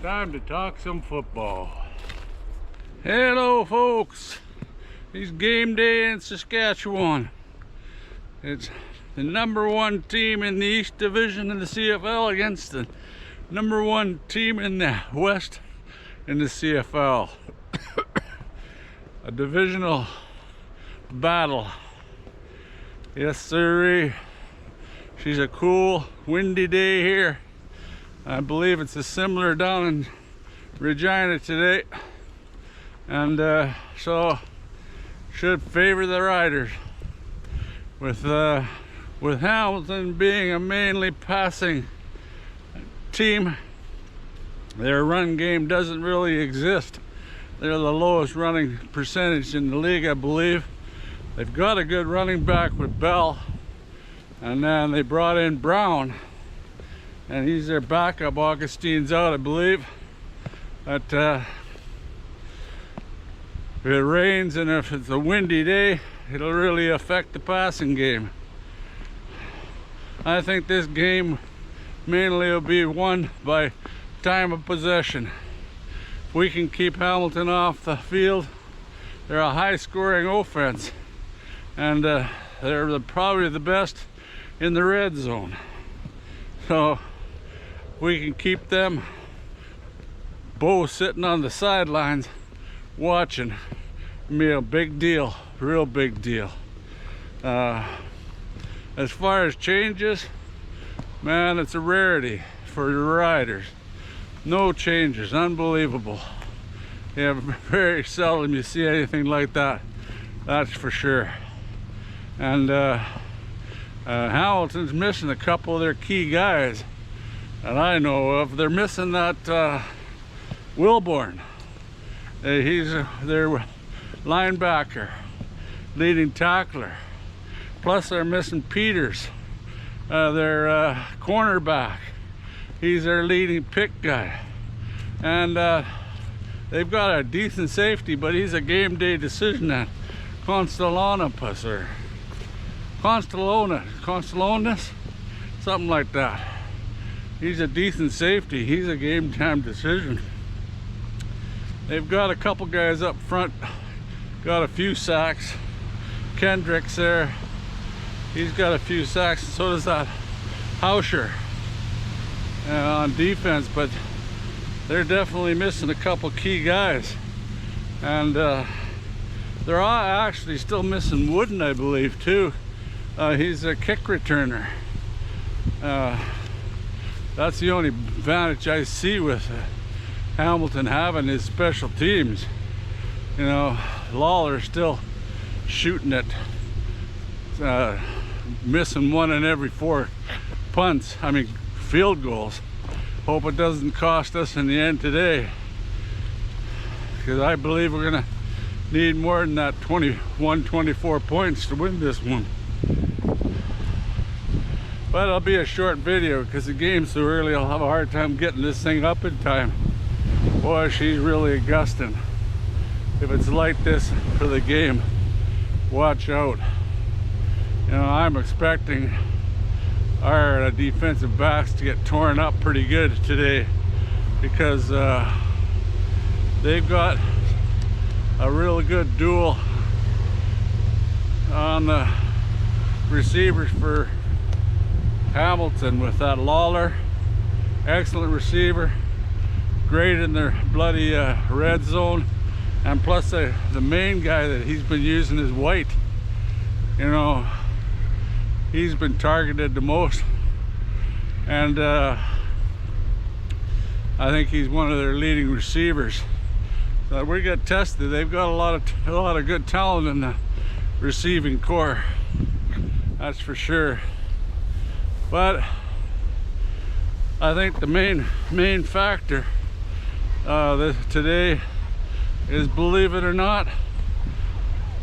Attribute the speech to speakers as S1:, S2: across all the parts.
S1: Time to talk some football. Hello folks, it's game day in Saskatchewan. It's the #1 team in the East Division in the CFL against the #1 team in the West in the CFL. A divisional battle. Yes sirree. She's a cool windy day here. I believe it's a similar down in Regina today, and so should favor the Riders. With Hamilton being a mainly passing team, their run game doesn't really exist. They're the lowest running percentage in the league, I believe. They've got a good running back with Bell, and then they brought in Brown, and he's their backup. Augustine's out, I believe. But if it rains and if it's a windy day, it'll really affect the passing game. I think this game mainly will be won by time of possession. If we can keep Hamilton off the field, they're a high-scoring offense, and they're probably the best in the red zone. So we can keep them both sitting on the sidelines watching. Be a big deal, real big deal. As far as changes, man, it's a rarity for the Riders. No changes, unbelievable. Yeah, very seldom you see anything like that, that's for sure. And Hamilton's missing a couple of their key guys that I know of. They're missing that Wilborn. He's their linebacker, leading tackler. Plus they're missing Peters, their cornerback. He's their leading pick guy. And they've got a decent safety, but he's a game day decision at Constellanos, or Constellanos, something like that. He's a decent safety. He's a game time decision. They've got a couple guys up front, got a few sacks. Kendrick's there, he's got a few sacks, and so does that Hauscher on defense, but they're definitely missing a couple key guys. And they're all actually still missing Wooden, I believe, too. He's a kick returner. That's the only advantage I see with Hamilton having his special teams. You know, Lawler's still shooting at missing 1 in every 4 punts. I mean, field goals. Hope it doesn't cost us in the end today, because I believe we're gonna need more than that 24 points to win this one. But it'll be a short video because the game's so early. I'll have a hard time getting this thing up in time. Boy, she's really gusting. If it's like this for the game, watch out. You know, I'm expecting our defensive backs to get torn up pretty good today, because they've got a really good duel on the receivers for Hamilton, with that Lawler, excellent receiver, great in their bloody red zone, and plus the main guy that he's been using is White. You know, he's been targeted the most, and I think he's one of their leading receivers. So we got tested. They've got a lot of good talent in the receiving core, that's for sure. But I think the main factor today is, believe it or not,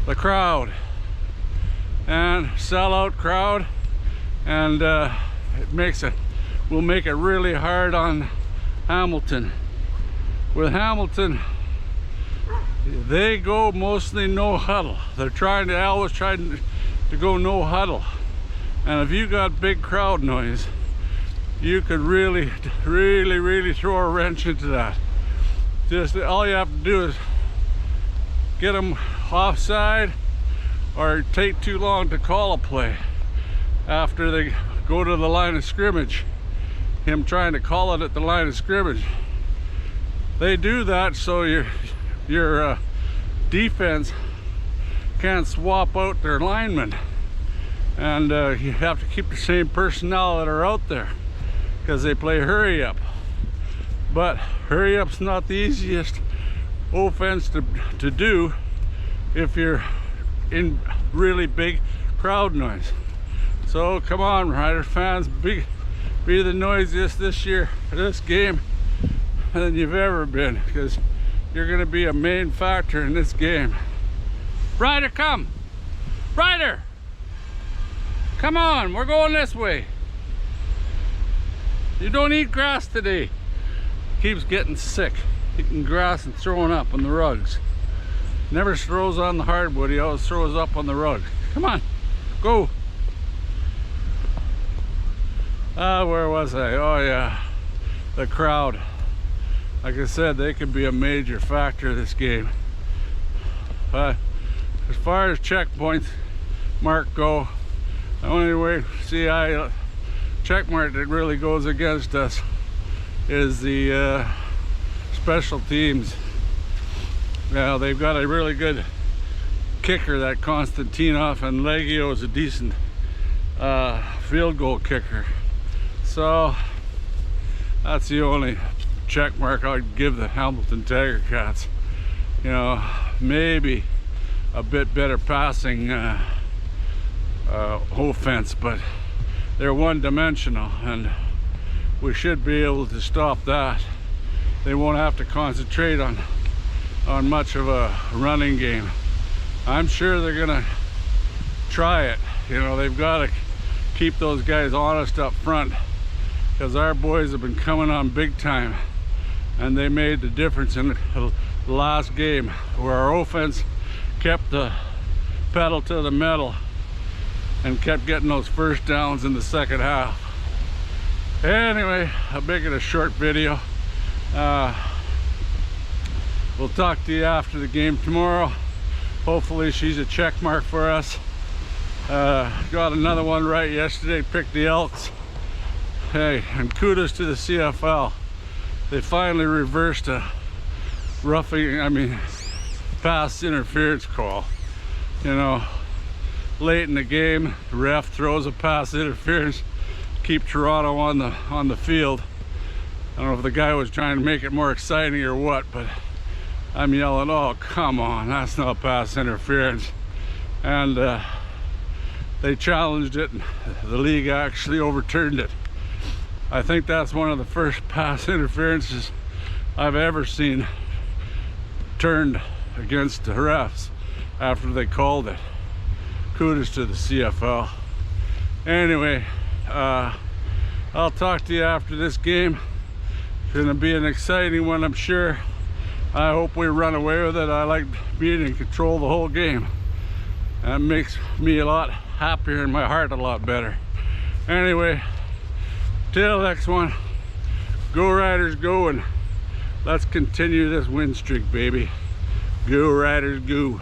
S1: the crowd, and sellout crowd, and will make it really hard on Hamilton. With Hamilton, they go mostly no huddle. They're always trying to go no huddle. And if you got big crowd noise, you could really throw a wrench into that. Just all you have to do is get them offside or take too long to call a play after they go to the line of scrimmage. Him trying to call it at the line of scrimmage. They do that so your defense can't swap out their linemen, and you have to keep the same personnel that are out there because they play hurry up. But hurry up's not the easiest offense to do if you're in really big crowd noise. So come on, Rider fans, be the noisiest this game than you've ever been, because you're going to be a main factor in this game. Ryder, come! Ryder! Come on, we're going this way. You don't eat grass today. Keeps getting sick, eating grass and throwing up on the rugs. Never throws on the hardwood, he always throws up on the rug. Come on, go! Where was I? Oh yeah, the crowd. Like I said, they could be a major factor of this game. But as far as checkpoints mark go, the only way check mark that really goes against us is the special teams. Now they've got a really good kicker, that Konstantinov, and Legio is a decent field goal kicker. So that's the only check mark I'd give the Hamilton Tiger Cats. You know, maybe a bit better passing offense, but they're one-dimensional, and we should be able to stop that. They won't have to concentrate on much of a running game. I'm sure they're gonna try it. You know, they've got to keep those guys honest up front, because our boys have been coming on big time, and they made the difference in the last game where our offense kept the pedal to the metal and kept getting those first downs in the second half. Anyway, I'm making a short video. We'll talk to you after the game tomorrow. Hopefully she's a check mark for us. Got another one right yesterday, picked the Elks. Hey, and kudos to the CFL. They finally reversed a pass interference call. You know, late in the game, the ref throws a pass interference, keep Toronto on the field. I don't know if the guy was trying to make it more exciting or what, but I'm yelling, oh come on, that's not pass interference. And they challenged it, and the league actually overturned it. I think that's one of the first pass interferences I've ever seen turned against the refs after they called it. Kudos to the CFL. Anyway, I'll talk to you after this game. It's gonna be an exciting one, I'm sure. I hope we run away with it. I like being in control the whole game. That makes me a lot happier and my heart a lot better. Anyway, till next one, go Riders go, and let's continue this win streak, baby. Go Riders go.